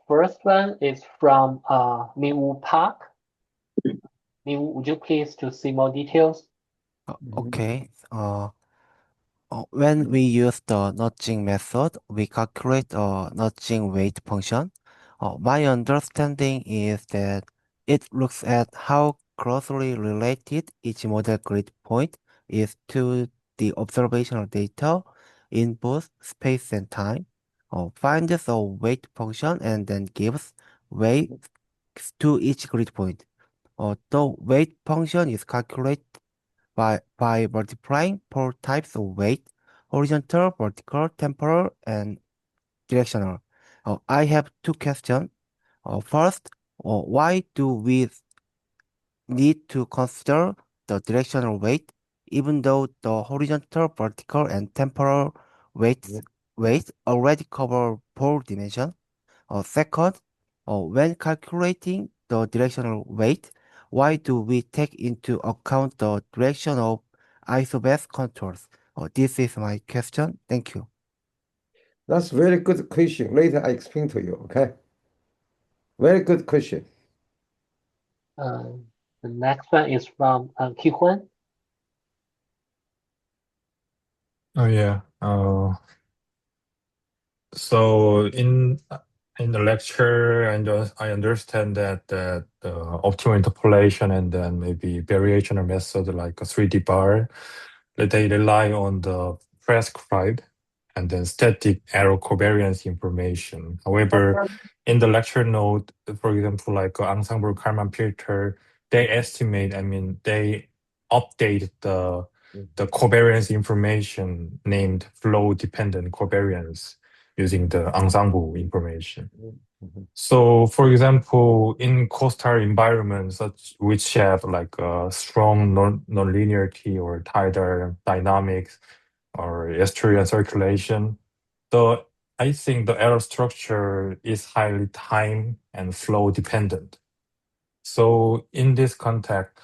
first one is from Minwoo Park. Minwoo, would you please to see more details? Okay. When we use the nudging method, we calculate a nudging weight function. My understanding is that it looks at how closely related each model grid point is to the observational data in both space and time, finds a weight function and then gives weights to each grid point. The weight function is calculated by multiplying four types of weight: horizontal, vertical, temporal, and directional. I have two questions. First, why do we need to consider the directional weight, even though the horizontal, vertical, and temporal weights already cover four dimensions? Second, when calculating the directional weight, why do we take into account the direction of isobase contours? This is my question. Thank you. That's very good question. Later I explain to you, okay? Very good question. The next one is from Ki-Hwan. Oh yeah. So in the lecture, I understand that the optimal interpolation and then maybe variational method like a 3D bar, that they rely on the prescribed and then static error covariance information. However, in the lecture note, for example, like ensemble Kalman filter, they estimate, they update the covariance information named flow dependent covariance using the ensemble information. So, for example, in coastal environments which have like a strong nonlinearity or tidal dynamics or estuarian circulation, I think the error structure is highly time and flow dependent. So, in this context,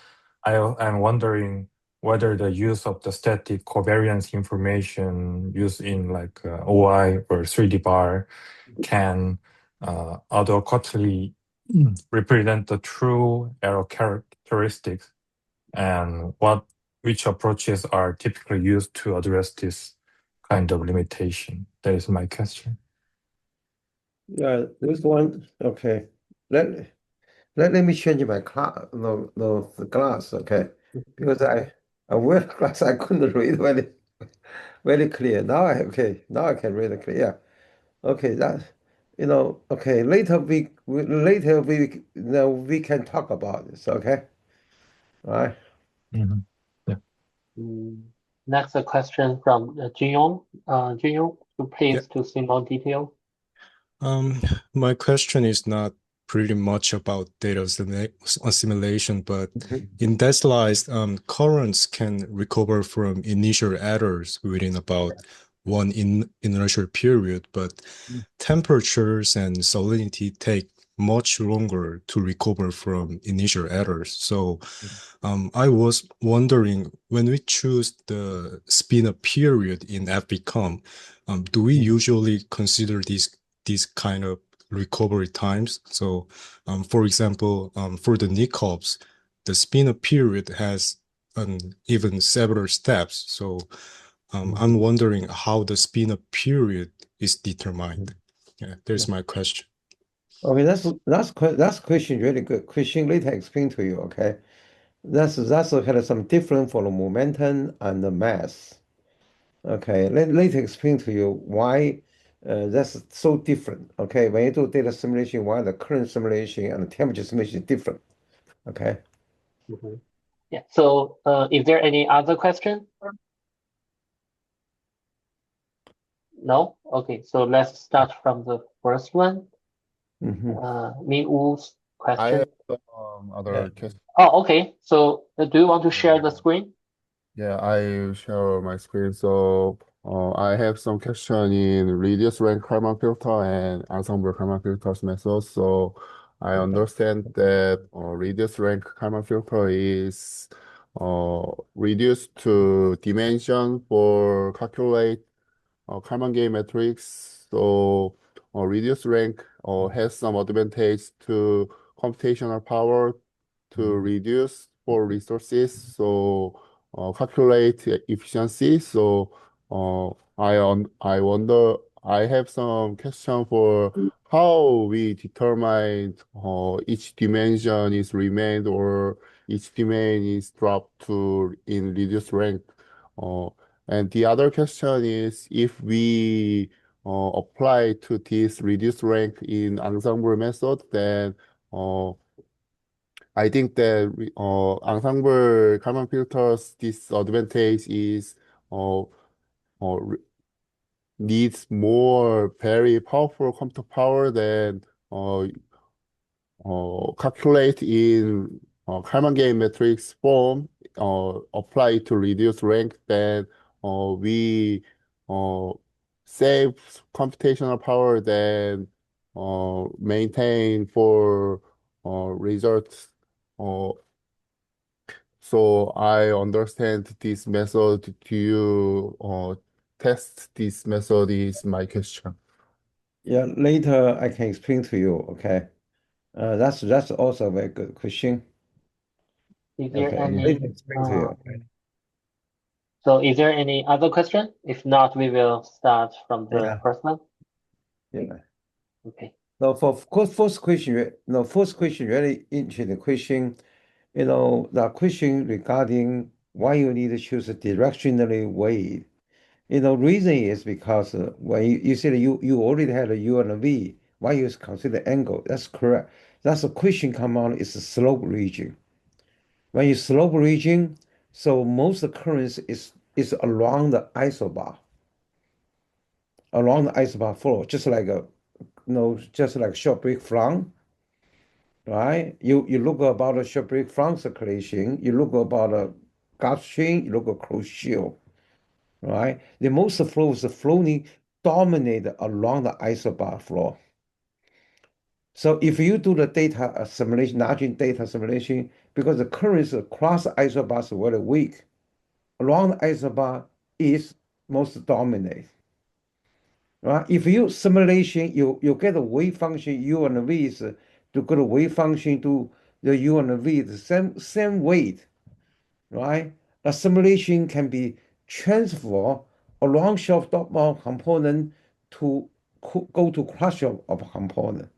I'm wondering whether the use of the static covariance information used in like OI or 3D bar can adequately represent the true error characteristics, and which approaches are typically used to address this kind of limitation. That is my question. Yeah, this one, okay. Let me change my class, the glass, okay? Because I wear glass, I couldn't read very clear. Now now I can read it clear. Yeah. Okay, okay. Later we can talk about this. Okay, all right. Yeah. Next, a question from Jin-Yong. Jin-Yong, please to see more detail. My question is not pretty much about data assimilation, but in that slide, currents can recover from initial errors within about one inertial period, but temperatures and salinity take much longer to recover from initial errors. So I was wondering, when we choose the spin-up period in FVCOM, do we usually consider these kind of recovery times? So, for example, for the NICOPs, the spin-up period has even several steps. So, I'm wondering how the spin-up period is determined. Yeah, there's my question. Okay, that's question really good. Question later explain to you. Okay, that's kind of some different for the momentum and the mass. Okay, later explain to you why that's so different. Okay, when you do data simulation, why the current simulation and the temperature simulation is different. Okay. Yeah. So, is there any other question? No? Okay, so let's start from the first one. Min-Woo's I question. have other questions. Oh, okay. So, do you want to share the screen? Yeah, I share my screen. So I have some question in reduced rank Kalman filter and ensemble Kalman filters methods. So I understand that reduced rank Kalman filter is reduced to dimension for calculate Kalman gauge matrix. So reduced rank has some advantage to computational power to reduce for resources, so calculate efficiency. So I wonder, I have some question for how we determine each dimension is remained or each domain is dropped to in reduced rank. And the other question is if we apply to this reduced rank in ensemble method, then I think that ensemble Kalman filters disadvantage is needs more very powerful computer power than calculate in Kalman game matrix form, apply to reduce rank, then we save computational power, then maintain for results. So I understand this method. Do you test this method is my question. Yeah, later I can explain to you, okay? That's also a very good question. Is there Okay, any later explain to you. Okay. so is there any other question? If not, we will start from the Yeah. first one. Yeah. Okay. Now, for first question, first question, really interesting question. The question regarding why you need to choose a directionally weight. Reason is because when you said you already had a U and a V, why you consider angle? That's correct. That's a question come on, it's a slope region. When you slope region, so most of the currents is along the isobar, flow, just like short break flank, right? You look about a short break flank circulation, you look about a gauge string, you look at closed shield, right? The most flows flowing dominate along the isobar flow. So if you do the data assimilation, margin data assimilation, because the currents across the isobars are very weak, along the isobar is most dominant. Right? If you simulation, you get a wave function U and V is to get a wave function to the U and V, the same weight, right? The simulation can be transfer along shelf dot component to go to crusher of component.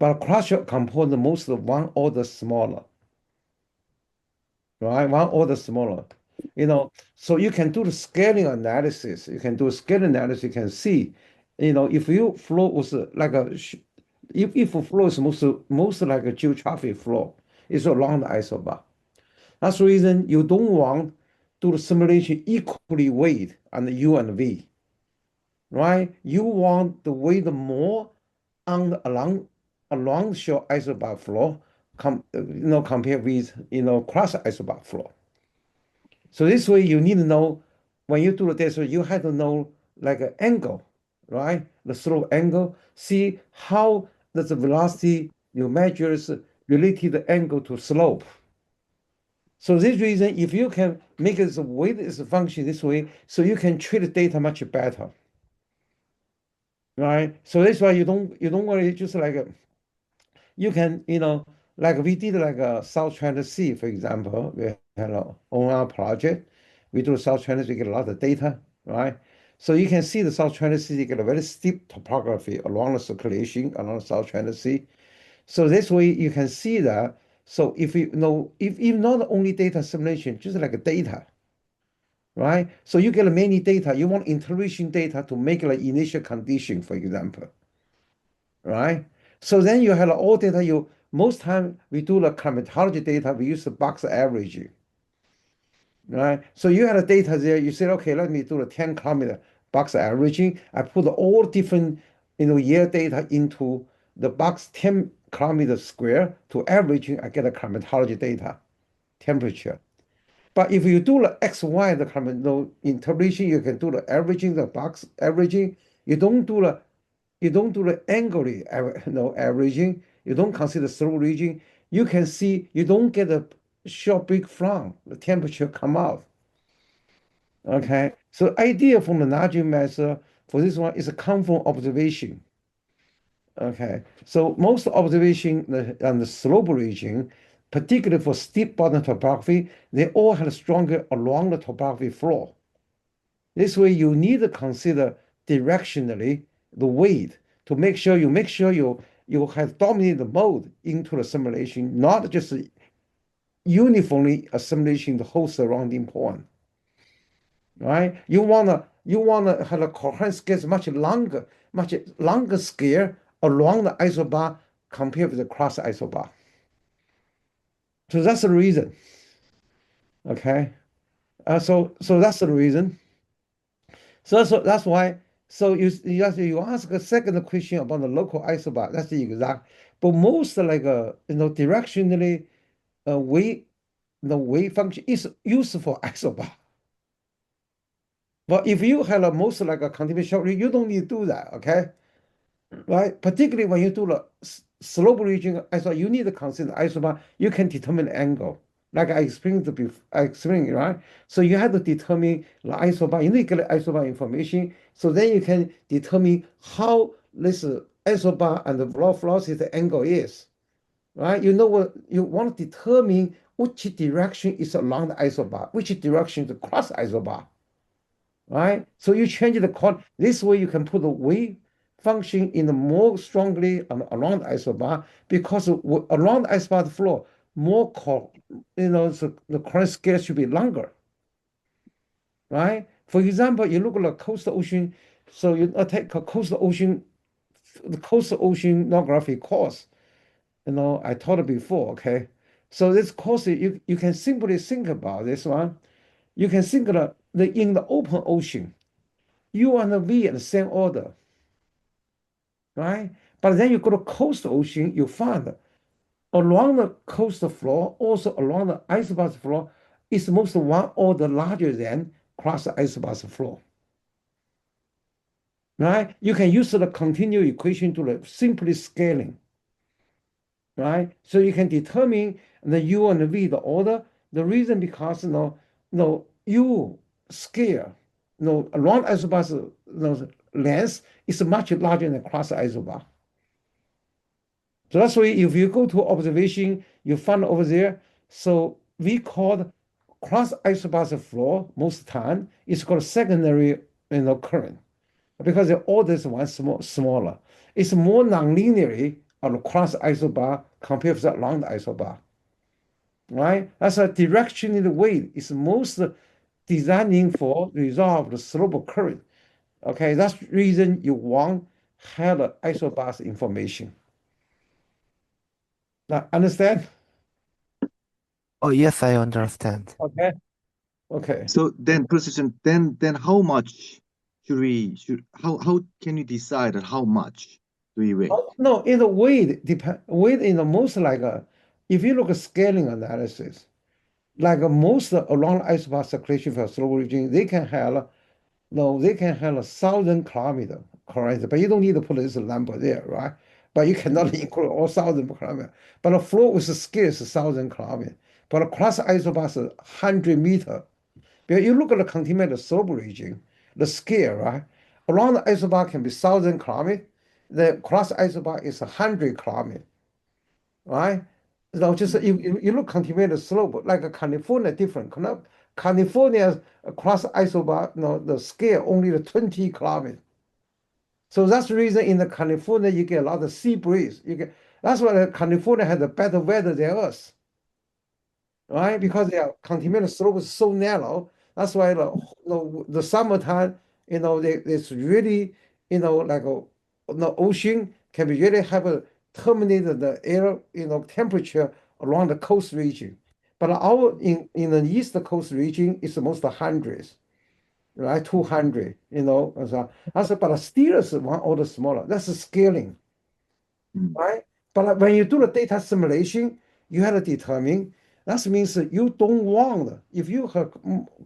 But crusher component most of one order smaller, right? One order smaller. So you can do the scaling analysis. You can do scaling analysis. You can see, if you flow was like if a flow is most like a geotraffic flow, it's along the isobar. That's the reason you don't want to do the simulation equally weight on the U and V, right? You want the weight more on the, along shore isobar flow, compared with cross isobar flow. So this way you need to know when you do the data, you have to know like an angle, right? The slope angle. See how does the velocity you measure is related to angle to slope. So this reason, if you can make it weight as a function this way, so you can treat the data much better, right? So that's why you don't worry, just like you can, like we did like a South China Sea, for example, we had on our project, we do South China Sea, we get a lot of data, right? So you can see the South China Sea, you get a very steep topography along the circulation along the South China Sea. So this way you can see that. So if you know, if not only data simulation, just like a data, right? So you get many data, you want interaction data to make like initial condition, for example, right? So then you have all data. Most time we do the climatology data, we use the box averaging, right? So you have the data there. You said, okay, let me do the 10-kilometer box averaging. I put all different, year data into the box 10 kilometer square to averaging. I get a climatology data, temperature. But if you do the XY, the climate interpolation, you can do the averaging, the box averaging. You don't do the angle averaging. You don't consider slope region. You can see you don't get a short big flank. The temperature come out. Okay, so idea from the Najim method for this one is a conformal observation. Okay, so most observation on the slope region, particularly for steep bottom topography, they all have stronger along the topography floor. This way, you need to consider directionally the weight to make sure you have dominated mode into the simulation, not just uniformly assimilation the whole surrounding point. Right? You wanna have a coherent scale much longer scale along the isobar compared with the cross isobar. So that's the reason. Okay. So that's the reason. So that's why. So you ask a second question about the local isobar. That's the exact. But most directionally wave the wave function is useful isobar. But if you have a most like a continuous short, you don't need to do that. Okay. Right? Particularly when you do the slope region, you need to consider isobar. You can determine angle, like I explained right? So you have to determine the isobar. You need to get the isobar information, so then you can determine how this isobar and the velocity the angle is, right? You know what you want to determine which direction is along the isobar, which direction is across isobar, right? So you change the code. This way you can put the wave function in the more strongly around the isobar, because around the isobar floor, so the current scale should be longer, right? For example, you look at the coastal ocean, so you take a coastal ocean, the coastal oceanography course, I taught it before, okay? So this course, you can simply think about this one. You can think of in the open ocean, U and V at the same order, right? But then you go to coastal ocean, you find along the coastal floor, also along the isobar floor, is most one order larger than cross the isobar floor, right? You can use the continuous equation to simply scaling, right? So you can determine the U and the V, the order. The reason because U scale, around isobar length is much larger than cross isobar. So that's why if you go to observation, you find over there. So we call cross isobar flow most time is called secondary current, because the order is one smaller. It's more nonlinearly on the cross isobar compared with the long isobar. Right? That's a direction in the weight is most designing for resolve the slope current. Okay, that's the reason you want have the isobar information. Now, understand? Oh, yes, I understand. Okay. Okay. So then precision, then how much how can you decide on how much do we weigh? No, in the weight weight in the most if you look at scaling analysis, most along isobar circulation for slow region, they can have 1,000 kilometer, correct? But you don't need to put this number there, right? But you cannot include all 1,000 kilometers. But the flow with the scale is 1,000 kilometers. But across isobar is 100 meters. Because you look at the continental slope region, the scale, right? Along the isobar can be 1,000 kilometers. The cross isobar is 100 kilometers, right? Just you look continental slope, like a California different. California across isobar, the scale only the 20 kilometers. So that's the reason in the California you get a lot of sea breeze. That's why California has a better weather than us, right? Because their continental slope is so narrow. That's why the summertime, it's really, the ocean can be really have a terminated the air, temperature along the coast region. But in the east coast region, it's most hundreds, right? 200, but still is one order smaller. That's the scaling, right? But when you do the data simulation, you have to determine. That means that you don't want, if you have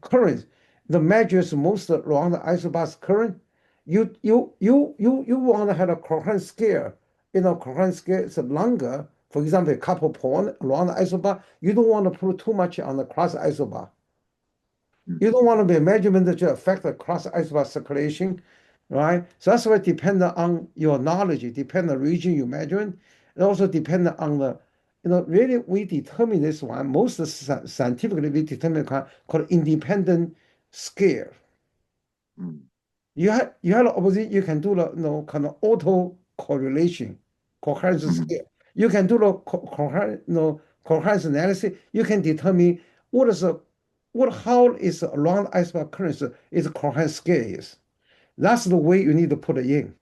current, the measures most along the isobar current, you want to have a coherent scale. Coherent scale is longer. For example, a couple point along the isobar, you don't want to put too much on the cross isobar. You don't want to be a measurement that affect the cross isobar circulation, right? So that's why depend on your knowledge, it depend on the region you measuring, it also depend on the, really we determine this one, most scientifically we determine called independent scale. You have the opposite, you can do the kind of auto correlation, coherence scale. You can do the coherence analysis. You can determine how is around isobar currents is coherence scale is. That's the way you need to put it in,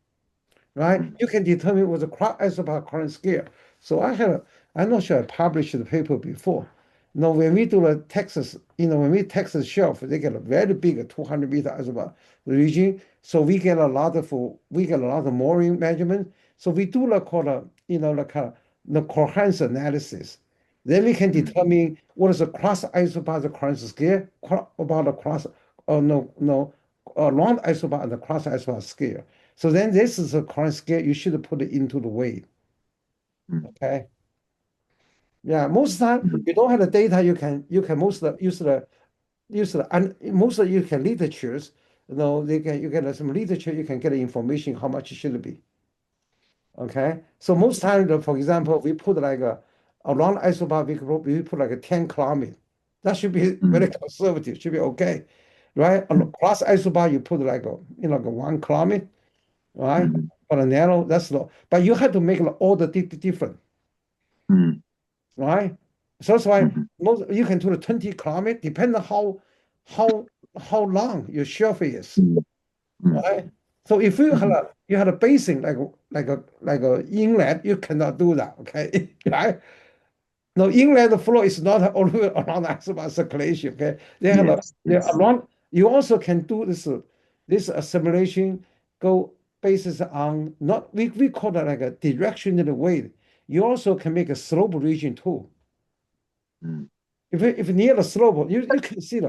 right? You can determine what the isobar current scale. So I'm not sure I published the paper before. When we do the Texas, when we Texas shelf, they get a very big 200-meter isobar region. So we get a lot of mooring measurement. So we do the the coherence analysis. Then we can determine what is the cross isobar, the coherence scale, about the cross, long isobar and the cross isobar scale. So then this is the current scale. You should put it into the weight. Okay. Yeah, most of the time you don't have the data. You can use and most of you can literatures. You get some literature. You can get the information how much it should be. Okay. So most time, for example, we put like a long isobar. We put like a 10 kilometer. That should be very conservative. Should be okay, right? On cross isobar, you put like a 1 kilometer. Right? For a narrow, that's low. But you have to make all the different, right? So that's why you can do the 20 kilometer, depending on how long your shelf is, right? So if you had a basin like a inlet, you cannot do that, okay? Right? No, inlet flow is not all around isobar circulation, okay? They're around. You also can do this assimilation go basis on not we call it like a directional weight. You also can make a slope region too. If near the slope, you can see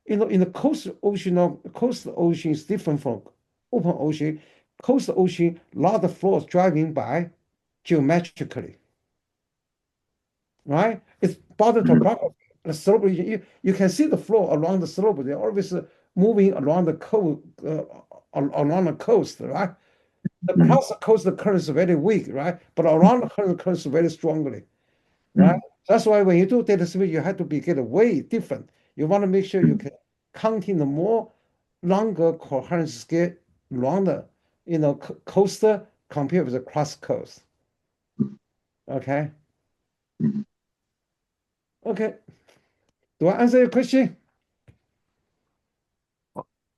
in the coastal ocean is different from open ocean. Coastal ocean, a lot of flows driving by geometrically. Right? It's bottom topography. The slope region, you can see the flow along the slope. They're always moving along the coast, right? Across the coast, the current is very weak, right? But around the current is very strongly, right? That's why when you do data split, you have to get way different. You want to make sure you can counting the more longer coherence scale along the coastal compared with the cross coast. Okay. Okay. Do I answer your question?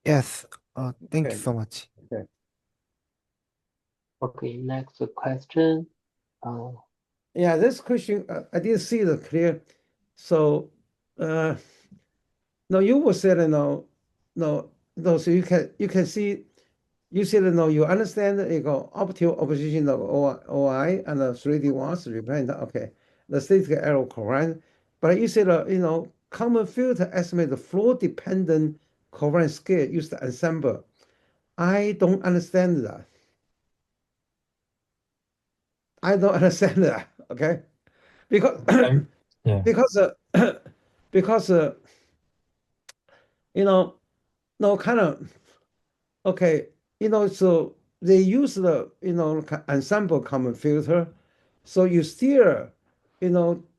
Yes. Thank Okay. you so much. Okay. Okay, next question. Yeah, this question I didn't see the clear. So, no, you will say no. So you can see. You said no. You understand optimal opposition of OI and the 3D ones represent. Okay, the statistical error correct. But you said common filter estimate the flow dependent covariance scale used the ensemble. I don't understand that. I don't understand that. Okay, because Yeah. because no kind of okay, so they use the ensemble common filter, so you still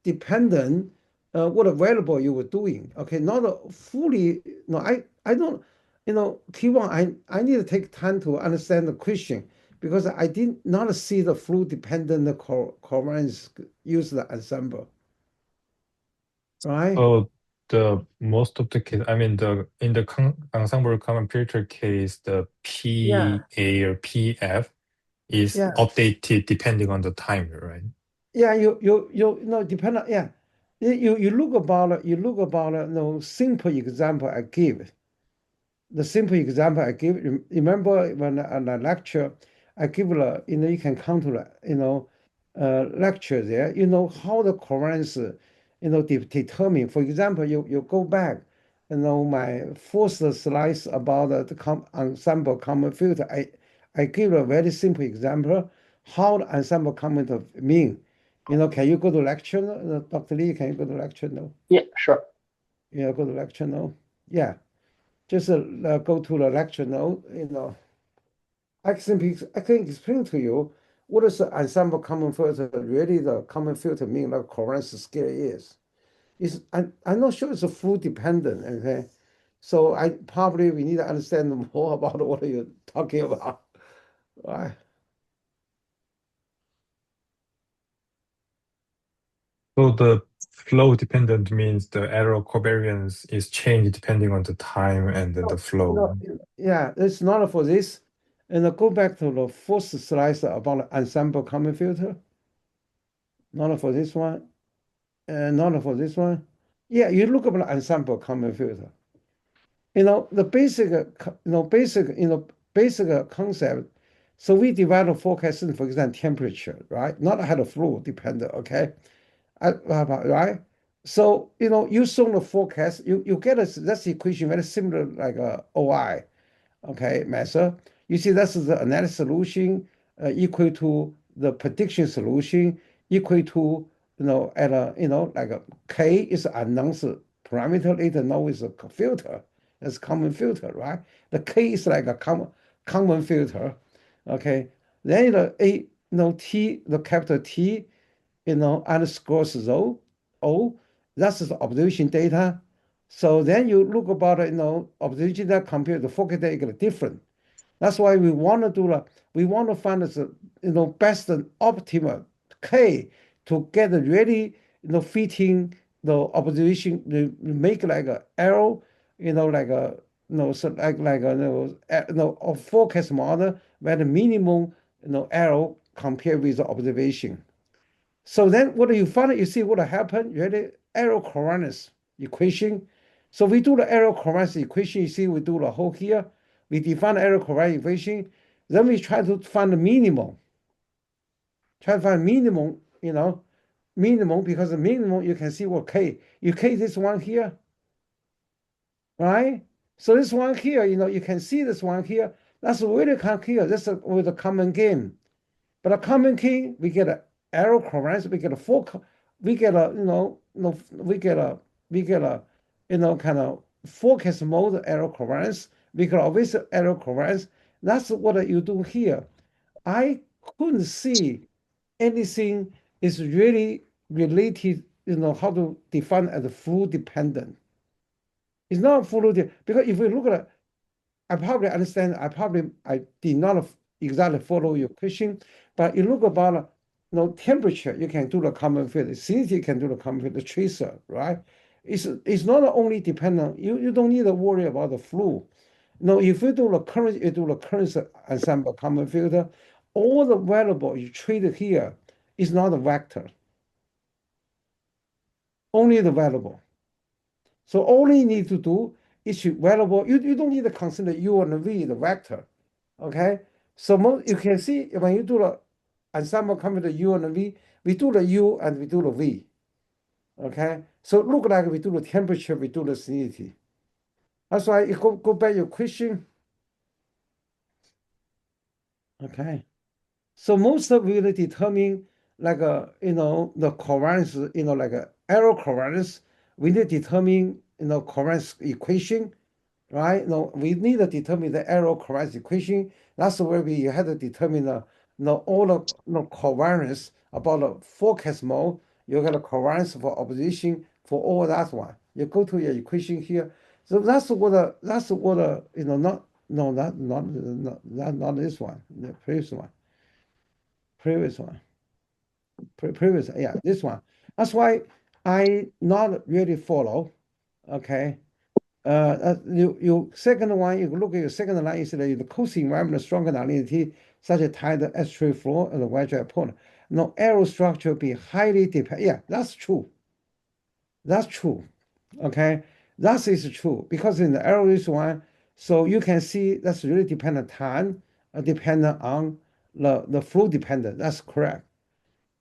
dependent what available you were doing. Okay, not fully. No, I don't. Kiwon, I need to take time to understand the question because I did not see the fluid dependent covariance use the ensemble. Right? So the most of the case, I mean, in the ensemble common filter case, the Yeah. PA or PF is Yeah. updated depending on the time, right? Yeah, depend on, yeah. You look about simple example I give. The simple example I give, remember when on the lecture I give you can come to the lecture there, how the covariance determine. For example, you go back, my first slides about the ensemble common filter. I give a very simple example how the ensemble common mean. Can you go to lecture? Dr. Lee, can you go to lecture? No. Yeah, sure. Yeah, go to lecture. No. Yeah. Just go to the lecture note, I can explain to you what is the ensemble common filter. Really, the common filter mean like covariance scale is. I'm not sure it's a flow dependent. Okay, so we need to understand more about what you're talking about. Right. So the flow dependent means the error covariance is changed depending on the time and then the flow. Yeah, it's not for this. And go back to the first slide about ensemble common filter. Not for this one, and not for this one. Yeah, you look at the ensemble common filter. The basic concept. So we develop forecasting, for example, temperature, right? Not how the flow dependent, okay? Right? So, you saw the forecast, you get that's equation very similar like a OI, okay, method. You see, that's the analysis solution equal to the prediction solution equal to, at a, like a K is unknown parameter, later know is a filter. That's common filter, right? The K is like a common filter, okay? Then T, the capital T, underscores O, that's the observation data. So then you look about, observation data compared to focus data get different. That's why we want to find the, best and optimal K to get really, fitting the observation, make like a arrow, like a, so like a, a forecast model where the minimum, arrow compared with the observation. So then what do you find? You see what happened? Really, error covariance equation. So we do the error covariance equation. You see, we do the whole here. We define the error covariance equation. Then we try to find the minimum. Try to find minimum, minimum, because the minimum you can see what K. You K this one here, right? So this one here, you can see this one here. That's really here. This is with a common game. But a common key, we get an error covariance, we get a we get a, we get a, kind of forecast mode error covariance. We get always error covariance. That's what you do here. I couldn't see anything is really related, how to define as a flow dependent. It's not flow because if we look at, I probably understand. I did not exactly follow your question, but you look about, temperature. You can do the common filter. Salinity you can do the common filter. Tracer, right? It's not only dependent. You don't need to worry about the flow. No, if you do the current, you do the current ensemble common filter. All the variable you treat here is not a vector. Only the variable. So all you need to do is variable. You don't need to consider u and v, the vector. Okay, so you can see when you do the ensemble common filter u and v, we do the u and we do the v. Okay, so look like we do the temperature, we do the salinity. That's why you go back your question. Okay, so most of it will determine like the covariance, like a error covariance. We need to determine covariance equation, right? No, we need to determine the error covariance equation. That's where we had to determine all the covariance about the forecast mode. You got a covariance for opposition for all that one. You go to your equation here. So that's what not no not this one, the previous one, yeah, this one. That's why I not really follow. Okay. You second one, you look at your second line is the coast environment stronger nonlinearity, such as tide, estuary flow, and the wedge opponent. No arrow structure be highly dependent. Yeah, that's true. That's true. Okay, that is true because in the arrow is one, so you can see that's really dependent time, dependent on the flow dependent. That's correct.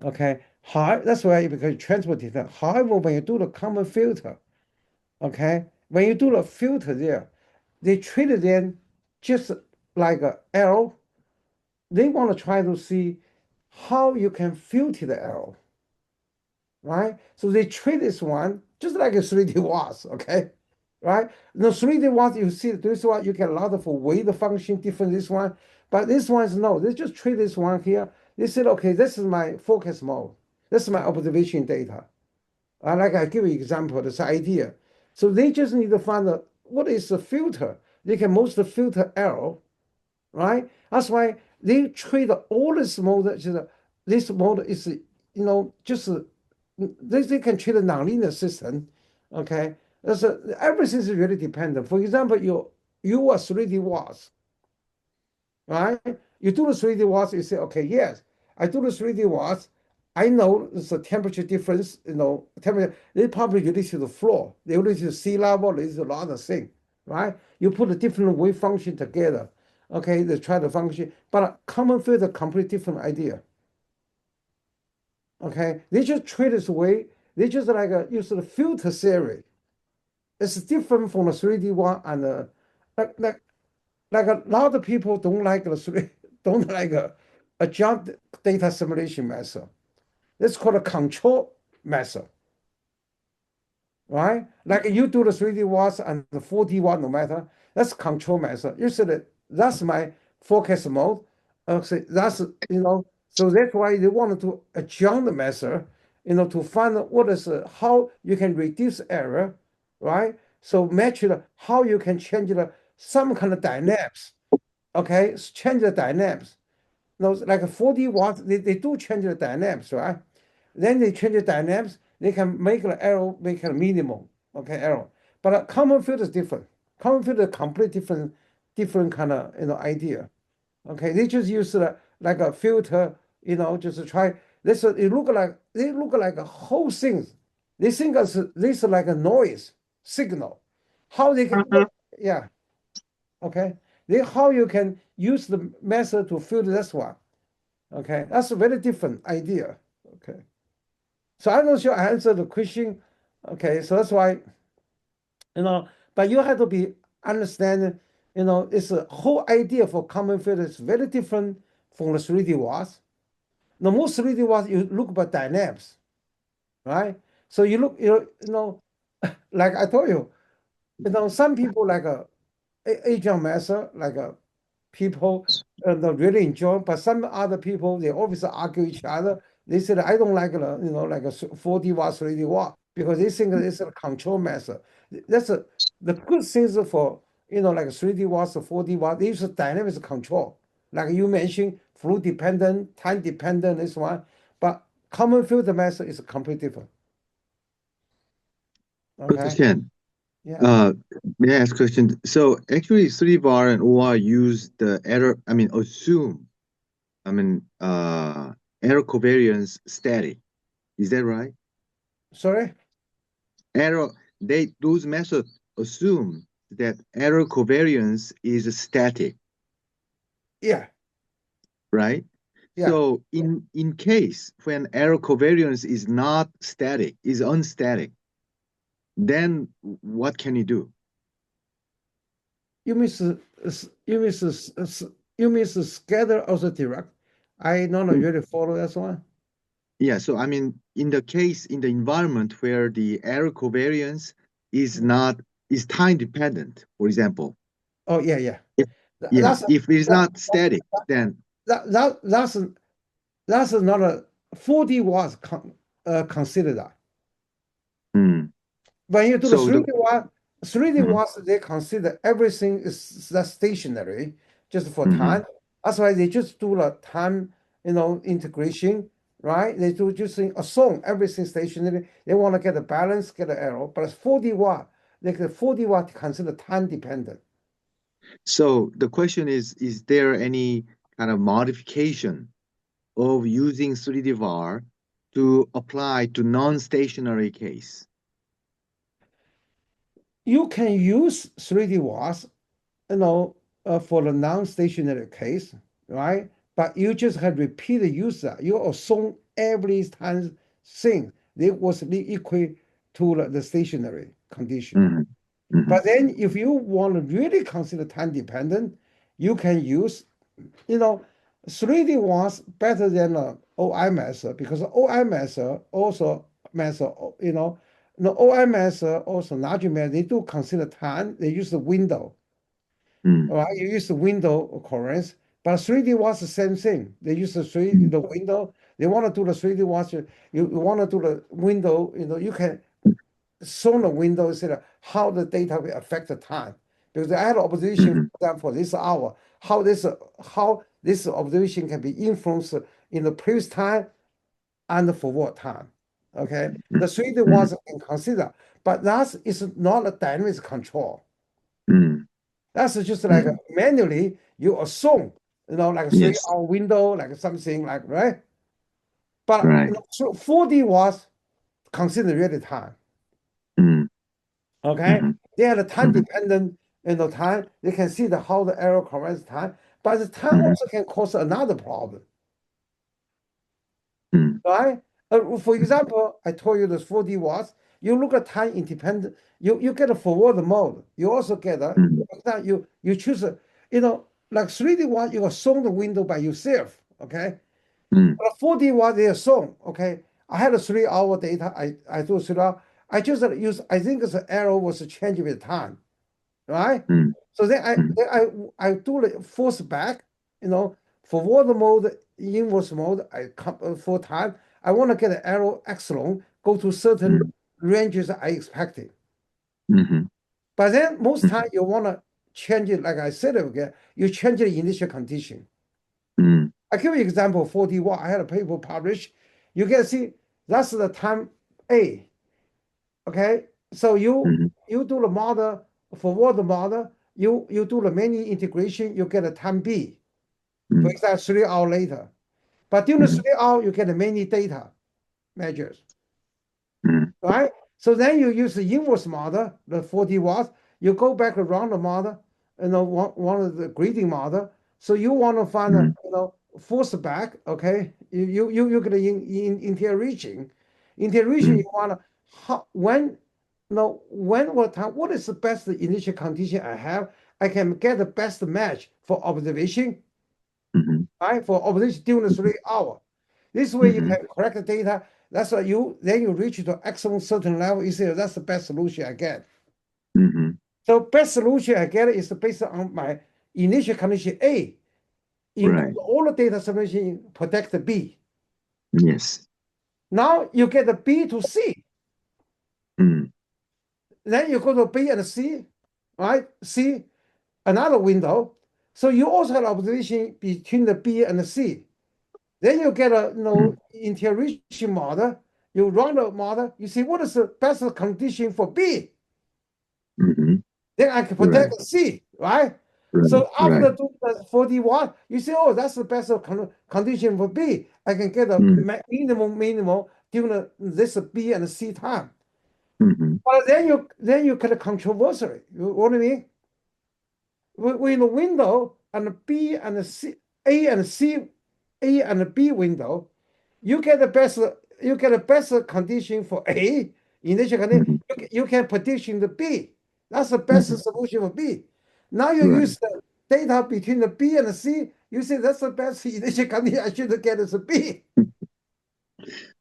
Okay, that's why because transport dependent. However, when you do the common filter, okay, when you do the filter there, they treat them just like an arrow. They want to try to see how you can filter the arrow, right? So they treat this one just like a 3D was, okay? right? The 3D ones you see this one, you get a lot of weight function different this one, but this one's no. They just treat this one here. They said, okay, this is my focus mode. This is my observation data. Like I give you example, this idea. So they just need to find out what is the filter. They can most filter error, right? That's why they treat all this mode. This mode is, just they can treat a nonlinear system. Okay, everything is really dependent. For example, you are 3D walls, right? You do the 3D walls, you say, okay, yes, I do the 3D walls. I know there's a temperature difference, temperature, they probably relate to the floor, they relate to sea level, there's a lot of things, right? You put a different wave function together, okay, they try to function, but a common field is a completely different idea. Okay, they just treat this way, they just use the filter theory. It's different from the 3D one and like a lot of people don't like a jump data simulation method. That's called a control method, right? Like you do the 3D watts and the 4D watt, no matter, that's control method. You said that's my focus mode. Okay, so that's why they wanted to adjust the method, to find out what is how you can reduce error, right? So match how you can change some kind of dynamics. Okay, change the dynamics. Like a 4D watts, they do change the dynamics, right? Then they change the dynamics, they can make the error, make a minimum, okay, error. But a common field is different. Common field is completely different kind of idea. Okay, they just use like a filter, just to try. They look like a whole thing. They think as this is like a noise signal. How they can, yeah, okay. How you can use the method to filter this one. Okay, that's a very different idea. Okay. So I'm not sure I answered the question. Okay, so that's why, but you have to be understanding, it's a whole idea for common filter is very different from the 3D watts. The most 3D watts, you look at dynamics, right? So you look, like I told you, some people like agent method, like people really enjoy, but some other people, they always argue each other. They said, I don't like, like a 40 watt, 3D watt, because they think it's a control method. That's the good things for, like 3D watts or 40 watt, they use dynamic control. Like you mentioned, flow dependent, time dependent, this one. But common filter method is completely different. Okay. Question. Yeah. May I ask a question? So actually 3 bar and OR use the error, assume, error covariance static. Is that right? Sorry? Those methods assume that error covariance is static, Yeah. right? Yeah. So in case when error covariance is not static, is unstatic, then what can you do? You mean scatter also direct? I don't really follow that one. Yeah, so in the environment where the error covariance is time dependent, for example. Oh yeah. If it's not static, then that's not a 4D watts consider that. When you do the 3D watts, they consider everything is stationary just for time. That's why they just do the time, integration, right? They do just assume everything stationary. They want to get a balance, get an error. But it's 4D watt, like the 4D watt consider time dependent. So the question is there any kind of modification of using 3D VAR to apply to non-stationary case? You can use 3D watts, for the non-stationary case, right? But you just have repeat the user. You assume every time thing they was equal to the stationary condition. But then if you want to really consider time dependent, you can use, 3D watts better than OI method, because OI method also the OMS also large mass, they do consider time. They use the window. All right, you use the window occurrence, but 3D was the same thing. They use the window. They want to do the 3D watch. You want to do the window. You can show the window instead of how the data will affect the time. Because I had observation for them for this hour, how this observation can be influenced in the previous time and the forward time. Okay, the 3D ones can consider, but that is not a dynamic control. That's just like manually you assume, like a 3-hour window, like something like, right? But Right. So 4D was considered real time. Okay, they are the time dependent time. They can see how the error corrects time, but the time also can cause another problem. Right? For example, I told you this 4D watts. You look at time independent. You get a forward mode. You also get you choose like 3D watt. You assume the window by yourself. Okay, but 4D watt they assume. Okay, I had a 3-hour data. I do 3 hours. I just use. I think the error was changed with time. Right? So then I do the force back. Forward mode, inverse mode. I come for time. I want to get the arrow epsilon go to certain ranges I expected. But then most time you want to change it, like I said again, you change the initial condition. I give you an example, 40 watt. I had a paper published. You can see that's the time A. Okay, so you do the model, forward the model, you do the many integration, you get a time B. For example, 3 hours later. But during the 3 hours, you get the many data measures. Right? So then you use the inverse model, the 40 watts, you go back around the model, one of the grading model. So you want to find force back, okay? You get in integration. Integration, you want to when what time, what is the best initial condition I have? I can get the best match for observation, right? For observation during the 3 hours. This way you can correct the data. That's why you reach to excellent certain level. You say that's the best solution I get. So best solution I get is based on my initial condition A, include all the data submission, protect the B. Yes. Now you get the B to C. Then you go to B and C, right? C, another window. So you also have observation between the B and the C. Then you get a integration model. You run the model. You see what is the best condition for B. Then I can protect C, right? So after doing the 41, you say, oh, that's the best condition for B. I can get a minimum during this B and C time. But then you get a controversy. You know what I mean? With the window and B and C, A and C, A and B window, you get the best condition for A initial condition. You can prediction the B. That's the best solution for B. Now you use the data between the B and the C. You say that's the best initial condition. I should get is a B.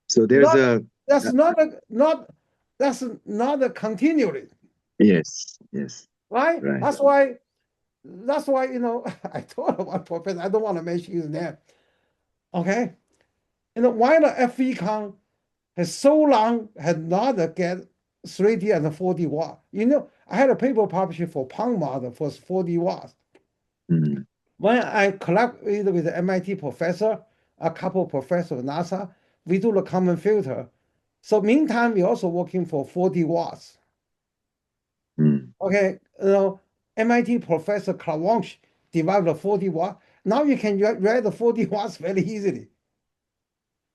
So there's that's not a continuity. Yes. Right? That's why I told one professor, I don't want to mention his name. Okay. Why the FVCOM has so long had not get 3D and 40 watt. I had a paper published for pound model for 40 watts. When I collaborated with the MIT professor, a couple of professors of NASA, we do the common filter. So meantime, we're also working for 40 watts. Okay, MIT professor Klawansh developed a 40 watt. Now you can read the 40 watts very easily.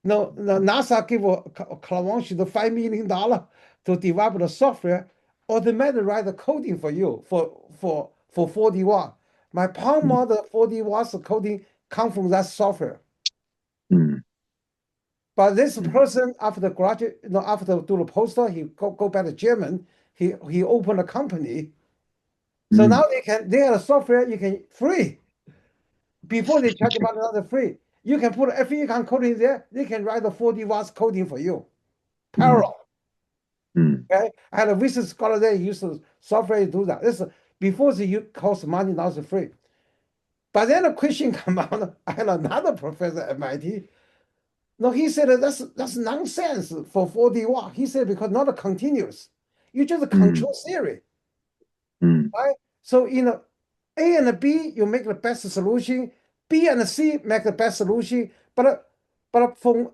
No, NASA gave Klawansh the $5 million to develop the software, automatically write the coding for you for 40 watt. My pound model 40 watts of coding come from that software. But this person, after graduate, after do the postdoc, he go back to German. He opened a company. So now they have a software you can free. Before they charge about another free. You can put FVCOM coding there. They can write the 40 watts coding for you. Parallel. Okay, I had a recent scholar there use the software to do that. This is before the cost money, now it's free. But then a question come out. I had another professor at MIT. No, he said that's nonsense for 40 watt. He said because not a continuous, you just control theory, right? So A and B, you make the best solution. B and C make the best solution. But from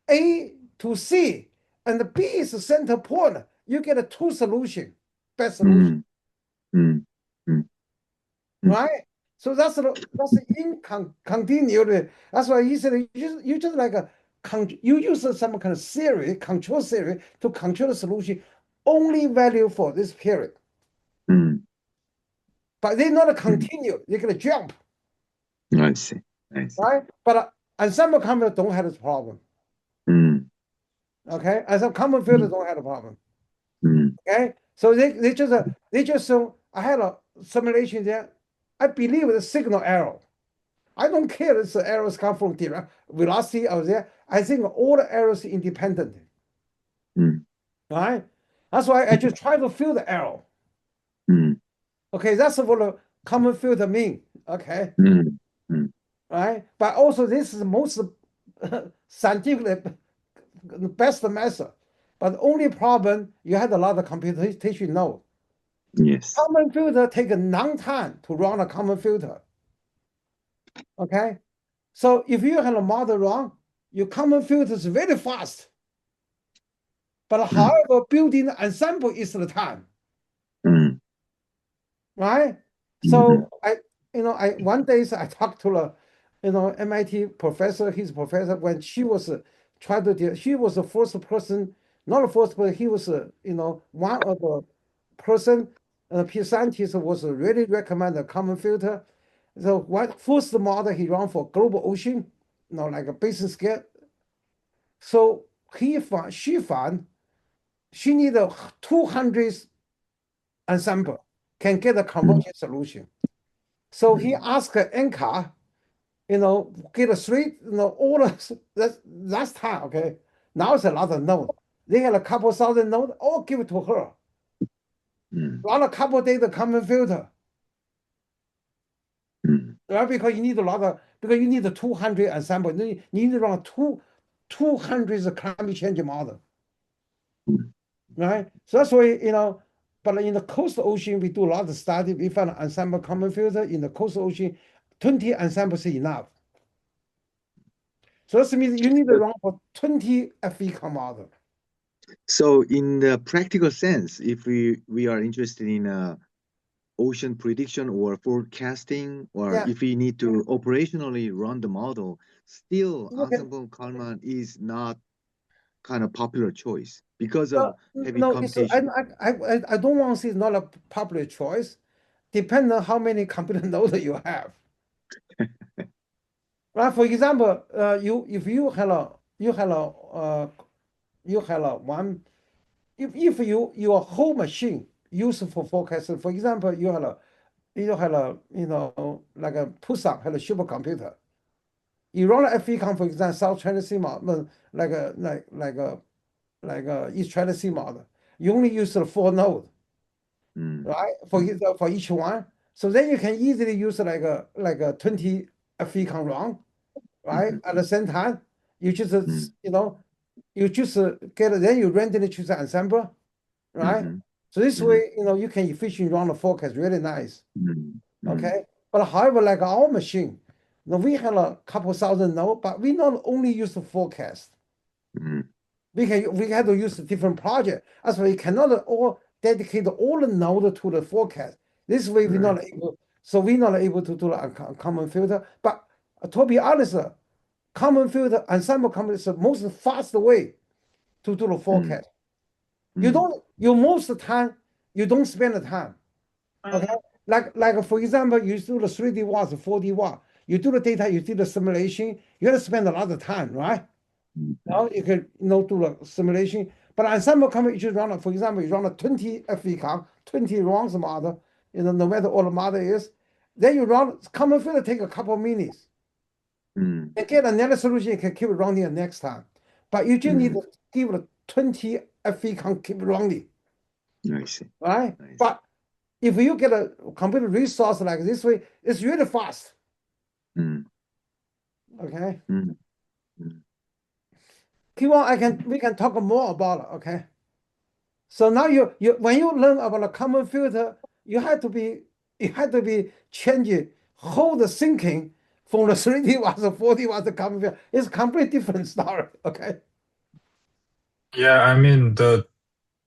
A to C and the B is the center point, you get a two solution, best solution, right? So that's continuity. That's why he said you just like you use some kind of theory, control theory to control the solution, only value for this period. But they're not a continue. They're gonna jump. I see. Right? But ensemble computer don't have this problem. Okay, ensemble common filter don't have a problem. Okay, so they just I had a simulation there. I believe the signal error. I don't care if the errors come from direct velocity out there. I think all the errors are independent. Right? That's why I just try to fill the error. Okay, that's what a common filter mean. Okay. Right? But also this is the most scientific best method. But the only problem, you had a lot of computation node. Yes. Common filter take a long time to run a common filter. Okay? So if you have a model wrong, your common filter is very fast. But however, building ensemble is the time. Right? So I one day I talked to the MIT professor, his professor, when she was trying to do, she was the first person, not the first, but he was one of the person, peer scientist was really recommend a common filter. So what first model he run for global ocean, like a basic scale. So she found she need a 200 ensemble can get a convergent solution. So he asked NCAR, get a straight, all that's time, okay? Now it's a lot of node. They had a couple thousand nodes, all give it to her. Run a couple days the common filter. Right? Because you need because you need a 200 ensemble. You need to run 200 climate change model. Right? So that's why, but in the coastal ocean, we do a lot of study. We found ensemble common filter in the coastal ocean, 20 ensembles is enough. So that means you need to run for 20 FVCOM model. So in the practical sense, if we are interested in ocean prediction or forecasting, or if we need to operationally run the model, still ensemble Kalman is not kind of popular choice because of heavy computation. I don't want to say it's not a popular choice. Depends on how many computer nodes you have. Right? For example, if you had one, if your whole machine used for forecasting, for example, you had like a Pusak had a supercomputer. You run an FVCOM, for example, South China Sea model, like a East China Sea model. You only use the 4 node, right? For each one. So then you can easily use like a 20 FVCOM run, right? At the same time, you just you just get it, then you randomly choose an ensemble, right? So this way, you can efficiently run the forecast really nice. Okay. But however, like our machine, we have a couple thousand nodes, but we not only use the forecast. We have to use a different project. That's why we cannot all dedicate all the nodes to the forecast. This way we're not able. So we're not able to do a common filter. But to be honest, common filter ensemble common is the most fast way to do the forecast. You most of the time you don't spend the time. Okay, like for example, you do the 3D watts, 4D watt. You do the data, you do the simulation. You have to spend a lot of time, right? Now you can do the simulation. But ensemble computer, you just run, for example, you run a 20 FVCOM, 20 runs model, no matter what the model is. Then you run common filter, take a couple of minutes. And get another solution, you can keep running the next time. But you just need to give it 20 FVCOM keep running, I see. right? I see. But if you get a computer resource like this way, it's really fast. Mm, Okay. mm, mm. Keep on, we can talk more about it, okay? So now you when you learn about a common filter, you have to be changing whole the thinking from the 3D was to 4D was the common filter. It's completely different story, okay? Yeah, I mean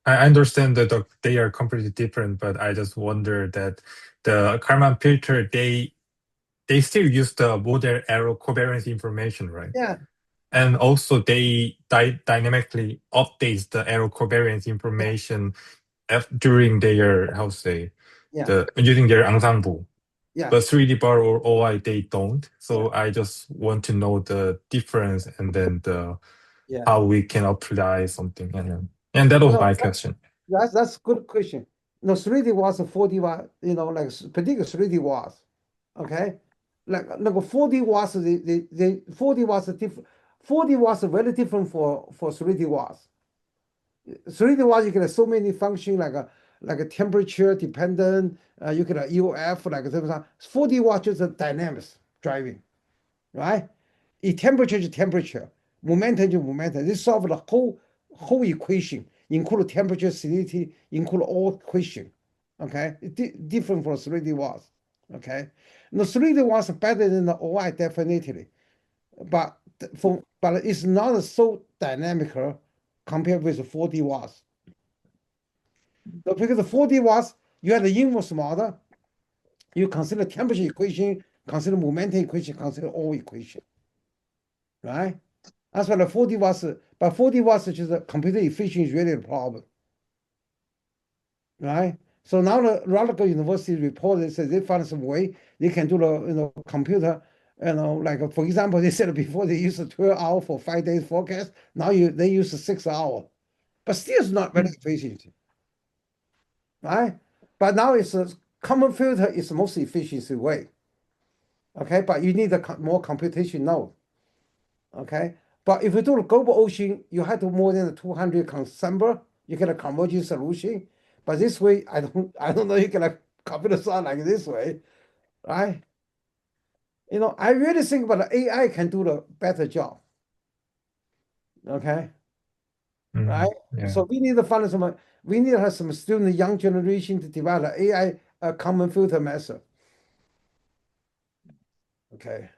I understand that they are completely different, but I just wonder that the Kalman filter they still use the model error covariance information, right? Yeah. And also they dynamically updates the error covariance information during their how to say Yeah. using their ensembble. Yeah. But 3D bar or OI they don't. So Yeah. I just want to know the difference and then Yeah. how we can apply something. And that was my question. That's good question. No, 3D was 40 watt, like particular 3D was, okay? Like 40 was the 40 was different. 40 was very different for 3D was. 3D was you get so many functions like a temperature dependent. You get a EOF like that. 40 was just a dynamics driving, right? Temperature to temperature, momentum to momentum. This solve the whole equation, include temperature, salinity, include all equation. Okay, different from 3D was. Okay, the 3D was better than the OI definitely, but it's not so dynamical compared with the 4D was. So because the 4D was you had the inverse model, you consider temperature equation, consider momentum equation, consider all equation, right? That's why the 40 watts, but 40 watts is just a computer efficiency is really the problem, right? So now the Rutgers University reported says they found some way they can do the computer, like for example, they said before they used 12 hours for 5 days forecast. Now they use 6 hours, but still it's not very efficient, right? But now it's a common filter is the most efficient way. Okay, but you need more computation node. Okay, but if you do the global ocean, you have to more than 200 consumer. You get a convergent solution. But this way, I don't know you can computer solve like this way, right? I really think about the AI can do the better job. Okay, right? Yeah. So we need to find we need to have some student, young generation to develop AI common filter method. Okay,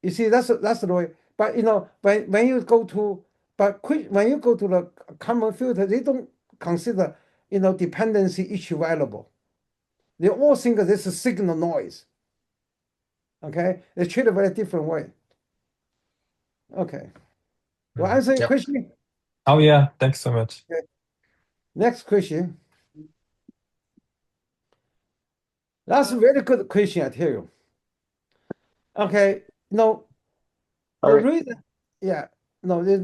you see that's the way. But when you go to when you go to the common filter, they don't consider dependency each variable. They all think that this is signal noise. Okay, they treat it a very different way. Okay, well, answer your question. Oh yeah, thanks so much. Okay. Next question. That's a very good question, I tell you. Okay, no, the reason, yeah, no, there's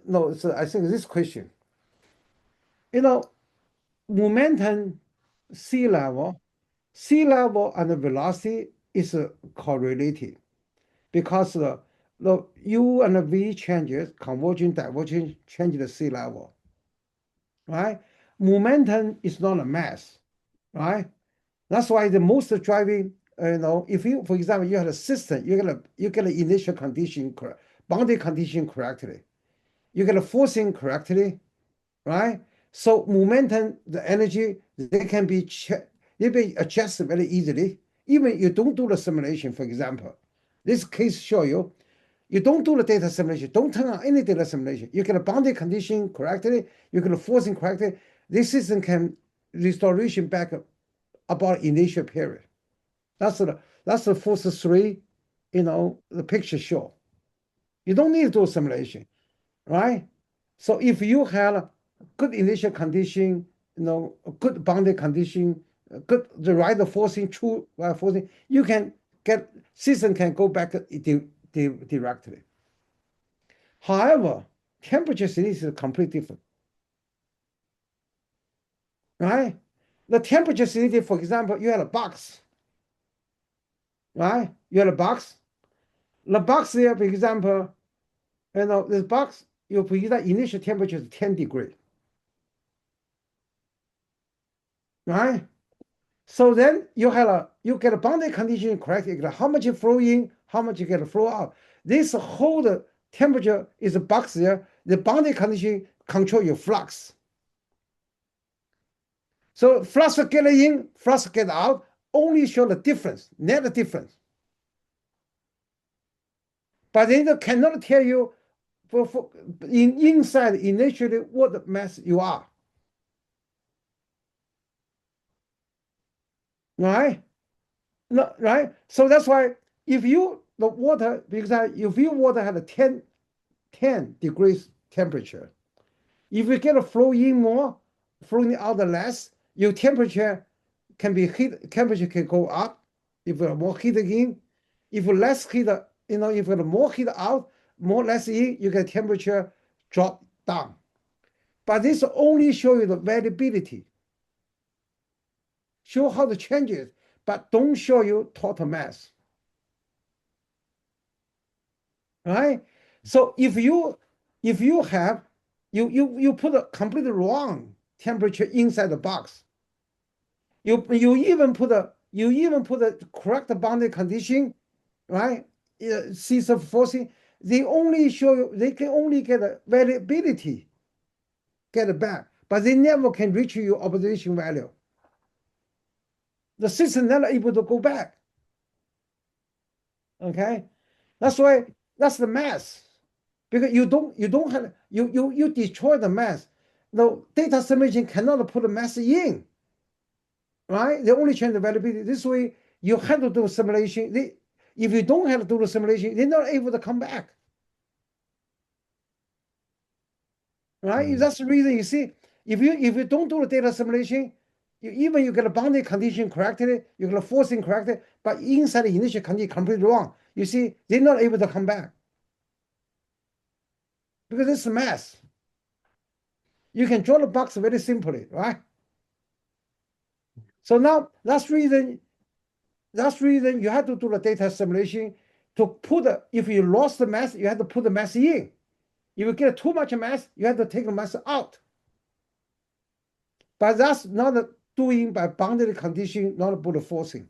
no. So I think this question, momentum, sea level and the velocity is correlated because the U and the V changes, converging, diverging, change the sea level, right? Momentum is not a mass, right? That's why the most driving, if you, for example, you have a system, you get an initial condition, boundary condition correctly, you get a forcing correctly, right? So momentum, the energy, they can be adjusted very easily. Even you don't do the simulation, for example. This case show you don't do the data simulation, don't turn on any data simulation. You get a boundary condition correctly, you get a forcing correctly. This system can restoration back about initial period. That's the first three, the picture show. You don't need to do a simulation, right? So if you have a good initial condition, a good boundary condition, the right forcing, true right forcing, you can get system can go back directly. However, temperature series is completely different, right? The temperature series, for example, you had a box, right? You had a box. The box there, for example, this box, you put that initial temperature is 10 degrees. right? So then you get a boundary condition correctly. How much you flow in, how much you get to flow out. This whole temperature is a box there. The boundary condition control your flux. So flux get in, flux get out, only show the difference, net difference. But they cannot tell you inside initially what mass you are. Right? No, right? So that's why if your water had a 10 degrees temperature, if you get a flow in more, flowing out less, your temperature can go up. If you have more heat in, if less heat, if you have more heat out, more less in, you get temperature drop down. But this only show you the variability, show how the changes, but don't show you total mass. Right? So if you have you put a completely wrong temperature inside the box, you even put a correct boundary condition, right? Cease of forcing, they can only get a variability, get it back, but they never can reach your observation value. The system never able to go back. Okay, that's why that's the mass. Because you don't have you destroy the mass. No, data simulation cannot put the mass in, right? They only change the variability. This way, you have to do simulation. If you don't have to do the simulation, they're not able to come back, right? That's the reason you see. If you don't do the data simulation, you get a boundary condition correctly, you get a forcing correctly, but inside the initial condition completely wrong. You see, they're not able to come back because it's a mass. You can draw the box very simply, right? So now that's reason you have to do the data simulation to put if you lost the mass, you have to put the mass in. If you get too much mass, you have to take the mass out. But that's not doing by boundary condition, not by the forcing.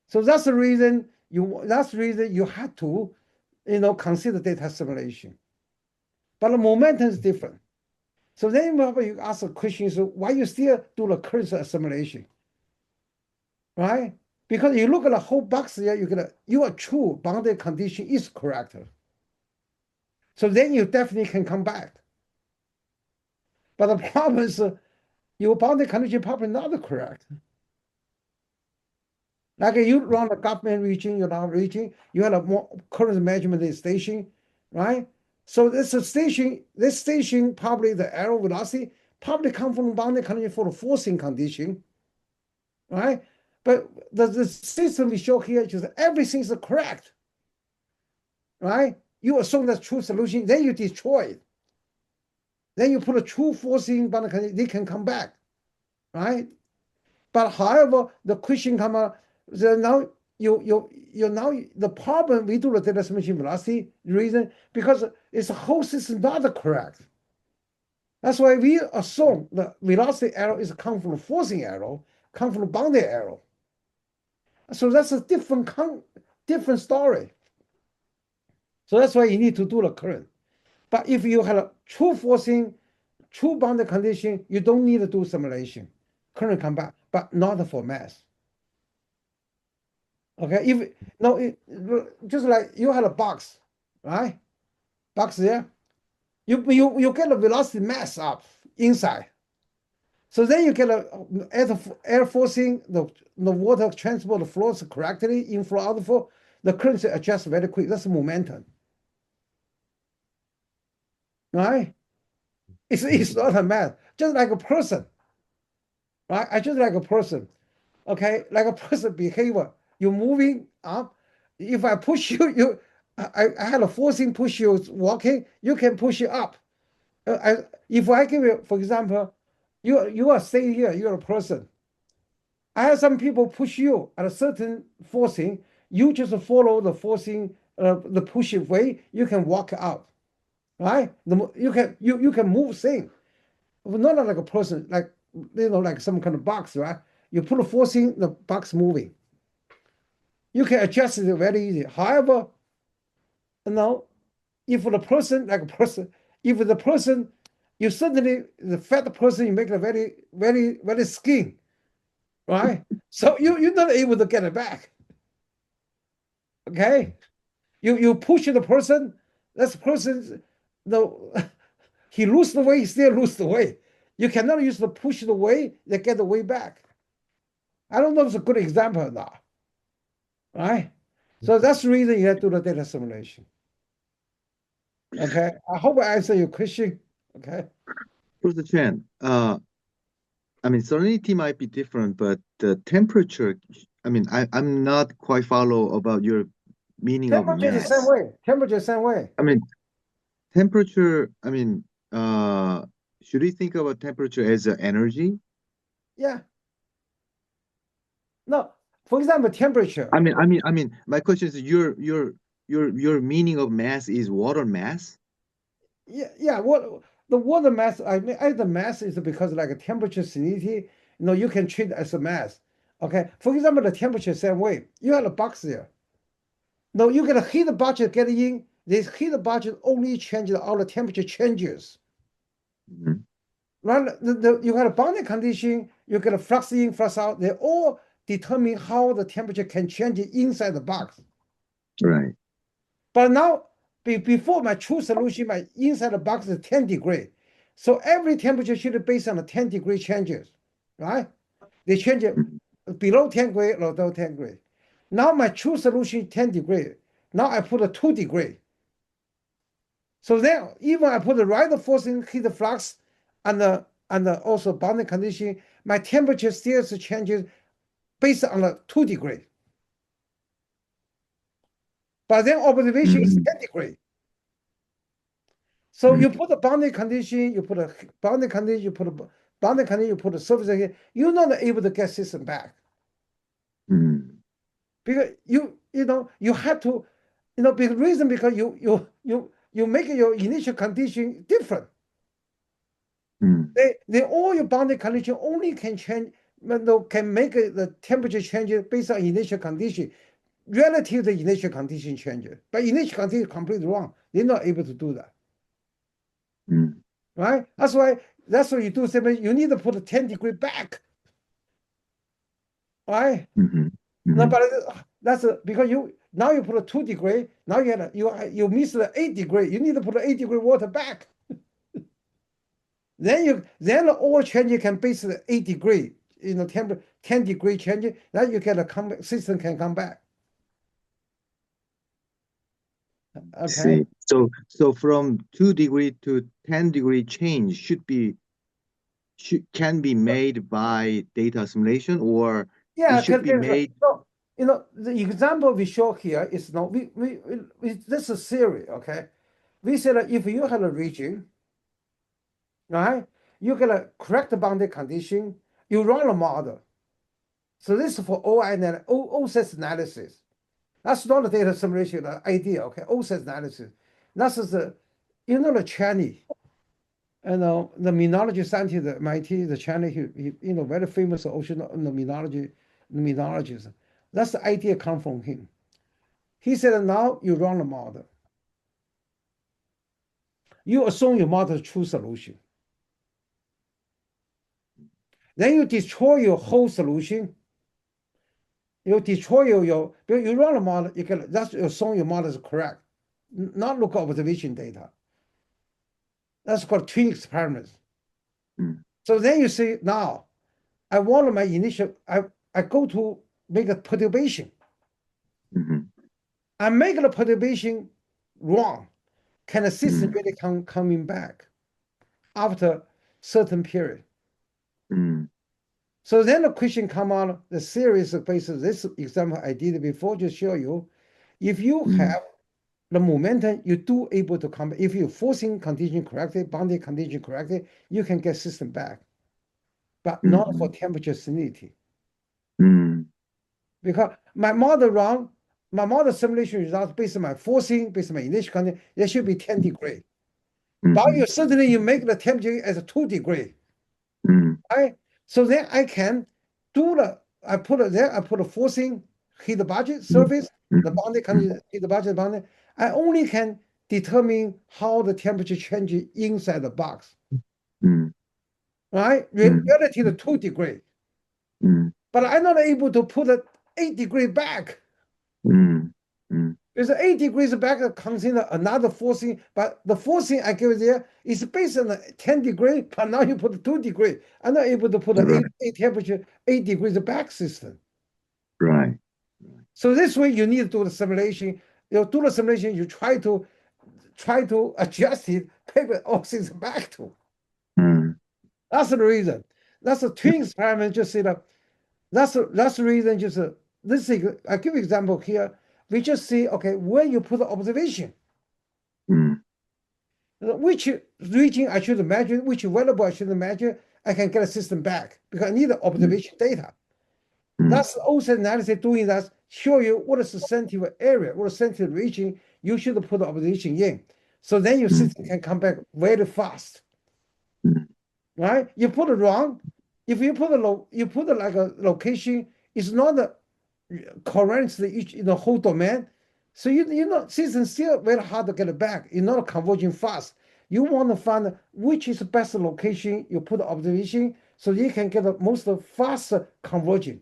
So that's the reason you have to, consider data simulation. But the momentum is different. So then you ask the question, so why you still do the current simulation? Right? Because you look at the whole box there, your true boundary condition is correct. So then you definitely can come back. But the problem is your boundary condition probably not correct. Like you run a government region, you have a more current measurement station, right? So this station probably the arrow velocity probably come from boundary condition for the forcing condition, right? But the system we show here is everything is correct, right? You assume that's true solution, then you destroy it. Then you put a true forcing boundary condition, they can come back, right? But however, the question come out, so now the problem we do the data simulation velocity reason because it's the whole system not correct. That's why we assume the velocity error is come from the forcing error, come from the boundary error. So that's a different story. So that's why you need to do the current. But if you have a true forcing, true boundary condition, you don't need to do simulation. Current come back, but not for mass. Okay, just like you had a box, right? Box there, you get a velocity mass up inside. So then you get air forcing, the water transport flows correctly, inflow, outflow, the current adjusts very quick. That's momentum. Right? It's not a mass, just like a person. Right? I just like a person. Okay, like a person behavior. You're moving up. If I push you, I had a forcing push you walking, you can push it up. If I give you, for example, you are staying here, you're a person. I have some people push you at a certain forcing, you just follow the forcing, the pushing way, you can walk out, right? You can move things. Not like a person, like like some kind of box, right? You put a forcing, the box moving. You can adjust it very easy. However, if the person, if the person, you suddenly, the fat person, you make it very, very, very skin, right? So you're not able to get it back. Okay? You push the person, that person, he lose the weight, he still lose the weight. You cannot use the push the weight to get the weight back. I don't know if it's a good example or not. Right? So that's the reason you have to do the data simulation. Okay. I hope I answer your question. Okay. Professor Chen, I mean, salinity might be different, but the temperature, I mean, I'm not quite follow about your meaning of Temperature is the same mass. way. Temperature is the same way. I mean, temperature, I mean, should we think about temperature as an energy? Yeah. No, for example, temperature. I mean, my question is your meaning of mass is water mass? Yeah. What the water mass, I mean, the mass is because like a temperature salinity, you can treat it as a mass. Okay. For example, the temperature same way. You have a box there. No, you get a heat budget get in. This heat budget only changes all the temperature changes. Mhm. Right? You have a boundary condition, you get a flux in, flux out. They all determine how the temperature can change inside the box. Right. But now, before my true solution, my inside the box is 10 degrees. So every temperature should be based on the 10-degree changes, right? They change it Mhm. below 10 degree, below 10 degree. Now my true solution 10 degree. Now I put a 2 degree. So then even I put the right forcing heat flux and also boundary condition, my temperature still changes based on the 2 degree. But then observation is 10 degree. So you put a boundary condition, you put a boundary condition, you put a boundary condition, you put a surface here, you're not able to get system back. Mhm. Because you have to, because you make your initial condition different. Mhm. They all your boundary condition only can change, can make the temperature changes based on initial condition, relative to the initial condition changes. But initial condition is completely wrong. They're not able to do that. Mhm. Right? That's why you do something. You need to put a 10 degree back. Right? Mhm. No, Mhm. but that's because you put a 2 degree. Now you miss the 8 degree. You need to put the 8 degree water back. Then the all change can base the 8 degree. 10 degree change. Then you get a system can come back. Okay. See. So from 2 degree to 10 degree change can be made by data assimilation, or Yeah, it should be made. so, the example we show here is this is theory, okay? We said that if you have a region, right, you get a correct boundary condition, you run a model. So this is for OSS analysis. That's not a data simulation idea, okay? OSS analysis. That's the Cheney, the minology scientist at MIT, the Cheney, he very famous ocean minologist. That's the idea come from him. He said, now you run a model. You assume your model is true solution. Then you destroy your whole solution. You destroy you run a model, that's assume your model is correct. Not look at observation data. That's called twin experiments. Mhm. So then you say, now, I want my initial, I go to make a perturbation. Mhm. I make the perturbation wrong. Can the system Mhm. really coming back after certain period? Mhm. So then the question come on the series basis. This example I did before to show you, if you Mhm. have the momentum, you do able to come. If you forcing condition correctly, boundary condition correctly, you can get system back, but not for temperature salinity. Mhm. Because my model wrong, my model simulation results based on my forcing, based on my initial condition, there should be 10 degree. But Mhm. you suddenly you make the temperature as a 2 degree. Mhm. Right? So then I can do I put a forcing, hit the budget surface, the boundary can hit the budget boundary. I only can determine how the temperature changes inside the box, right? Relative to 2 degrees. But I'm not able to put a 8 degree back. Because 8 degrees back consider another forcing, but the forcing I give there is based on 10 degree, but now you put 2 degree. I'm not able to put an 8 temperature, 8 degrees back system. Right. So this way you need to do the simulation. You do the simulation, you try to adjust it, pick all things back to. That's the reason. That's a twin experiment, just say that. That's the reason, just this is, I give example here. We just see, okay, where you put the observation. Which region I should measure, which variable I should measure, I can get a system back because I need the observation data. That's also analysis doing that, show you what is the sensitive area, what is the sensitive region you should put the observation in. So then your system can come back very fast. Right? You put it wrong. If you put it like a location, it's not the current in the whole domain. So you know, system still very hard to get it back. You're not converging fast. You want to find which is the best location. You put the observation so you can get the most fast converging.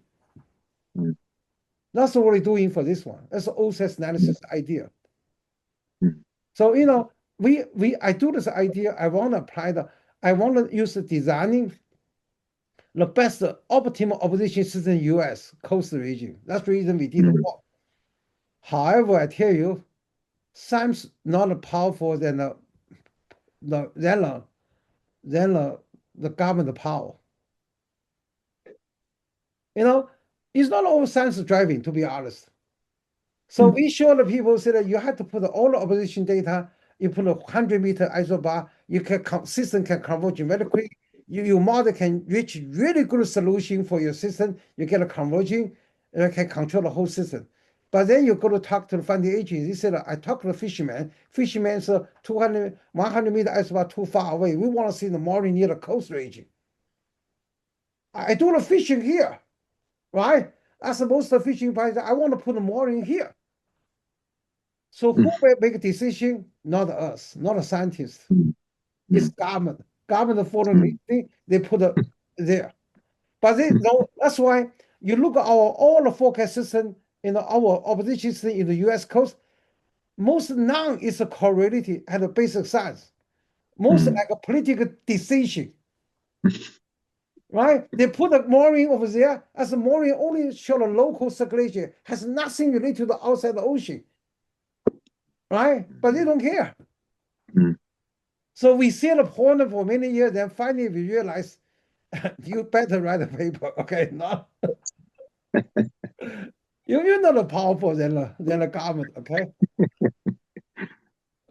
That's what we're doing for this one. That's the OSS analysis idea. So you know, I do this idea. I want to apply I want to use the designing the best optimal observation system in U.S. coastal region. That's the reason we did the work. However, I tell you, science not powerful than the government power. You know, it's not all science driving, to be honest. So we show the people say that you have to put all the observation data. You put a 100-meter isobar, system can converge very quick. Your model can reach really good solution for your system. You get a converging, and you can control the whole system. But then you go to talk to the funding agency. He said, I talked to the fisherman. Fisherman said 100-meter isobar too far away. We want to see the mooring near the coast region. I do the fishing here, right? As most of the fishing price, I want to put the mooring here. So who will make a decision? Not us, not a scientist. It's government. Government following they put it there. But they know that's why you look at all the forecast system in our observation system in the US coast, most none is a correlated at the basic science. Most like a political decision. Right? They put the mooring over there as the mooring only show the local circulation, has nothing related to the outside the ocean. Right? But they don't care. So we see the point for many years, then finally we realize you better write a paper, okay? Not you're not powerful than the government, okay?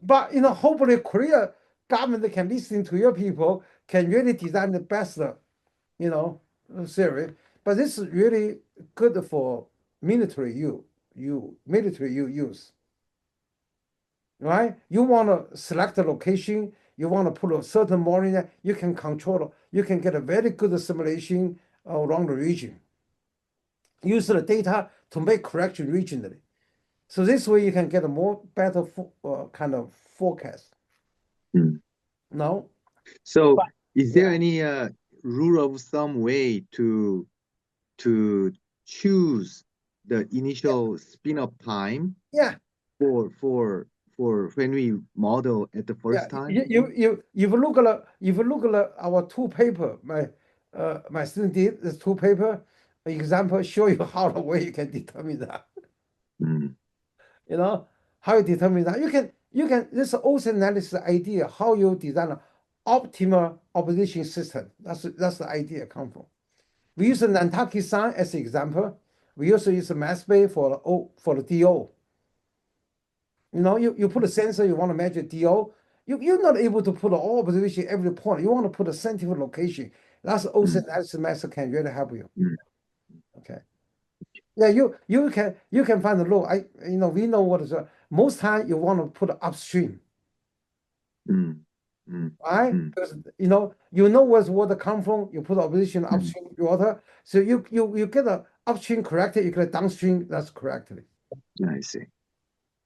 But you know, hopefully Korea government can listen to your people, can really design the best, you know, theory. But this is really good for military use. Right? You want to select a location, you want to put a certain mooring there, you can control, you can get a very good simulation around the region. Use the data to make correction regionally. So this way you can get a better kind of forecast. No? So is there any rule of thumb way to choose the initial spin-up time? Yeah. For when we model at the first time? If you look at our two paper, my student did this two paper example show you how the way you can determine that. You know how you determine that. You can this is also analysis idea how you design an optimal observation system. That's the idea come from. We use the Nantucket Sound as an example. We also use the mass bay for the DO. You know, you put a sensor, you want to measure DO. You're not able to put all observation every point. You want to put a sensitive location. That's also analysis method can really help you. Okay. Yeah, you can find the low. We know what is most time you want to put upstream. right? Because you know where's water come from. You put opposition upstream water, so you get the upstream correctly, you get a downstream that's correctly. I see.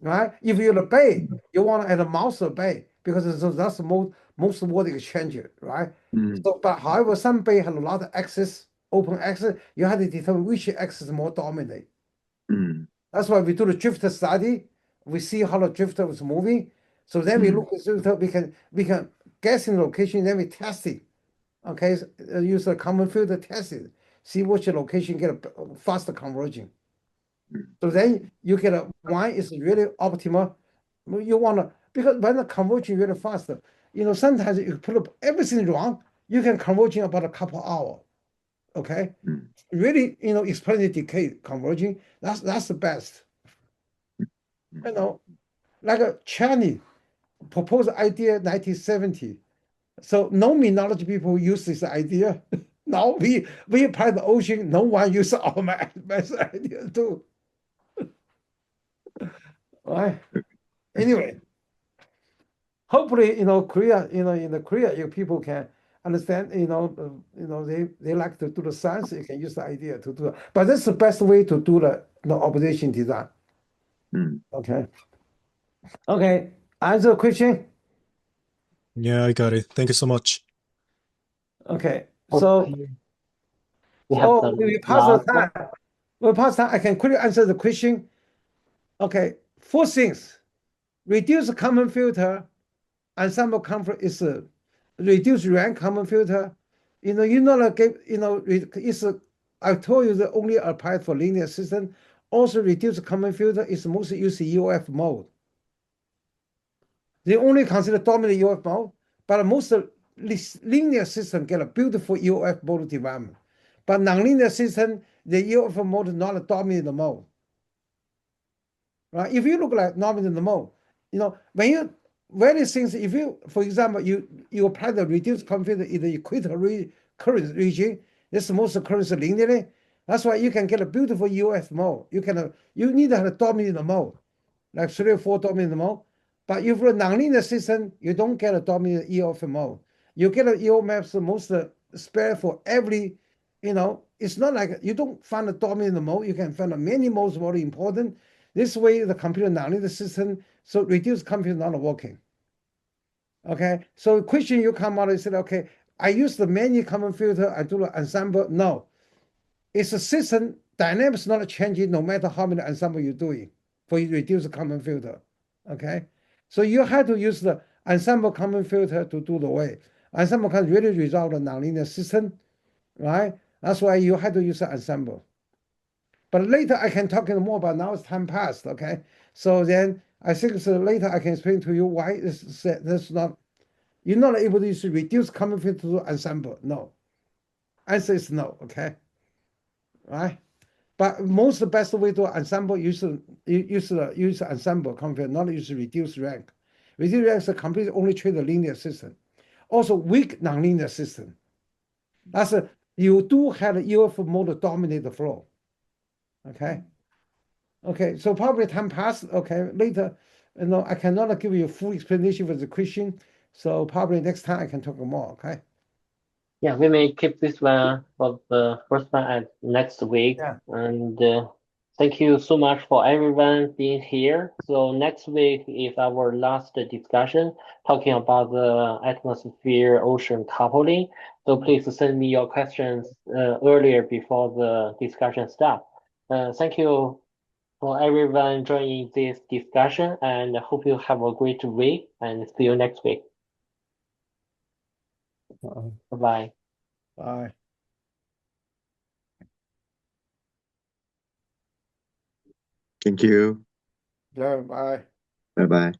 Right? If you're the bay, you want at the mouth of the bay because that's the most water exchange, right? So, but however, some bay have a lot of access, open access. You have to determine which access more dominate. That's why we do the drifter study. We see how the drifter was moving. So then we look at the drifter. We can guess in the location. Then we test it. Okay, so, use a common filter test it. See which location get a faster converging. So then you get a one is really optimal. You want to, because when the converging really faster, you know, sometimes you put up everything wrong, you can converge in about a couple hours. Okay, really, you know, exponential decay converging. That's the best. You know, like a Chinese proposed idea 1970. So no minology people use this idea. Now we apply the ocean. No one use our math idea too. Right. Anyway, hopefully, you know, Korea, you know, in the Korea, you people can understand, you know, they like to do the science. You can use the idea to do it. But that's the best way to do the observation design. Okay. Okay. Answer the question. Yeah, I got it. Thank you so much. Okay. So Okay. We have the we pass the last one. time. We pass time. I can quickly answer the question. Okay. 4 things. Reduce common filter. Ensemble comfort is a reduced rank common filter. You know, like, you know, it's I told you that only applied for linear system. Also, reduced common filter is mostly used in UF mode. They only consider dominant UF mode, but most linear system get a beautiful UF mode development. But nonlinear system, the UF mode is not a dominant mode. Right? If you look like dominant mode, you know, when you various things, if you, for example, you apply the reduced common filter in the equatorial current region, this most currents linearly. That's why you can get a beautiful UF mode. You need to have a dominant mode, like 3 or 4 dominant mode. But if you're a nonlinear system, you don't get a dominant EF mode. You get a EO maps the most spare for every, you know, it's not like you don't find a dominant mode. You can find many modes very important. This way, the computer nonlinear system, so reduced computer not working. Okay, so question you come out and said, okay, I use the many common filter, I do the ensemble. No, it's a system dynamics not changing no matter how many ensemble you're doing for you reduce the common filter. Okay, so you have to use the ensemble common filter to do the way. Ensemble can really resolve the nonlinear system, right? That's why you have to use the ensemble. But later I can talk more about now it's time passed, okay? So then I think so later I can explain to you why this not, you're not able to use reduce common filter to ensemble. No. Answer is no, okay? Right? But most the best way to ensemble use ensemble common filter, not use reduced rank. Reduced rank is a complete only treat the linear system. Also weak nonlinear system. That's you do have the UF mode dominate the flow. Okay. Okay, so probably time passed. Okay, later, you know, I cannot give you a full explanation for the question. So probably next time I can talk more. Okay. Yeah, we may keep this one for the first one at next week. Yeah. And thank you so much for everyone being here. So next week is our last discussion talking about the atmosphere ocean coupling. So please send me your questions earlier before the discussion starts. Thank you for everyone joining this discussion, and I hope you have a great week and see you next week. Bye-bye. Bye. Thank you. Yeah, bye. Bye bye.